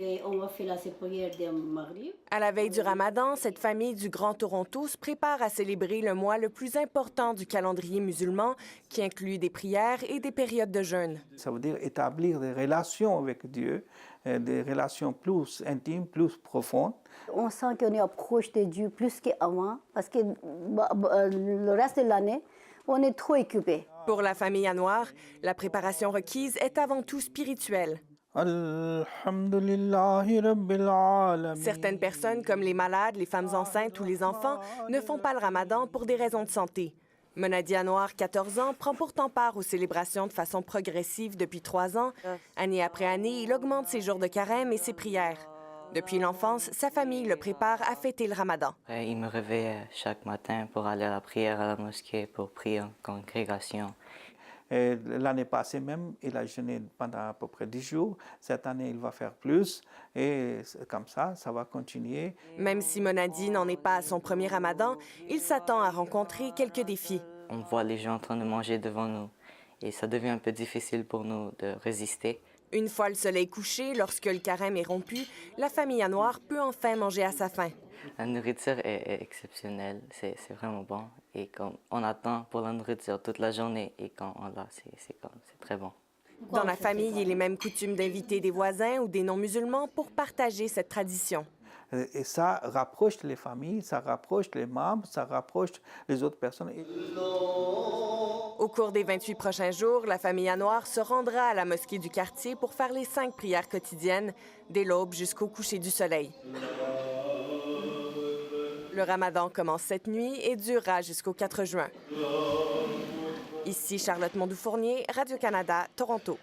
Et on va faire la prière de Maghrib. À la veille du Ramadan, cette famille du Grand Toronto se prépare à célébrer le mois le plus important du calendrier musulman, qui inclut des prières et des périodes de jeûne. Ça veut dire établir des relations avec Dieu, des relations plus intimes, plus profondes. On sent qu'on est proche de Dieu plus qu'avant, parce que le reste de l'année, on est trop occupé. Pour la famille Anouar, la préparation requise est avant tout spirituelle. Alhamdulillahi Rabbil Alamin. Certaines personnes, comme les malades, les femmes enceintes ou les enfants, ne font pas le Ramadan pour des raisons de santé. Monadi Anouar, 14 ans, prend pourtant part aux célébrations de façon progressive depuis 3 ans. Année après année, il augmente ses jours de carême et ses prières. Depuis l'enfance, sa famille le prépare à fêter le Ramadan. Il me réveille chaque matin pour aller à la prière à la mosquée, pour prier en congrégation. L'année passée même, il a jeûné pendant à peu près 10 jours. Cette année, il va faire plus. Et comme ça va continuer. Même si Monadi n'en est pas à son premier Ramadan, il s'attend à rencontrer quelques défis. On voit les gens en train de manger devant nous et ça devient un peu difficile pour nous de résister. Une fois le soleil couché, lorsque le carême est rompu, la famille Anouar peut enfin manger à sa faim. La nourriture est exceptionnelle, c'est vraiment bon. Et on attend pour la nourriture toute la journée et quand on l'a, c'est très bon. Dans la famille, il est même coutume d'inviter des voisins ou des non-musulmans pour partager cette tradition. Et ça rapproche les familles, ça rapproche les membres, ça rapproche les autres personnes. Au cours des 28 prochains jours, la famille Anouar se rendra à la mosquée du quartier pour faire les 5 prières quotidiennes, dès l'aube jusqu'au coucher du soleil. Le Ramadan commence cette nuit et durera jusqu'au 4 juin. Ici Charlotte Mondou-Fournier, Radio-Canada, Toronto.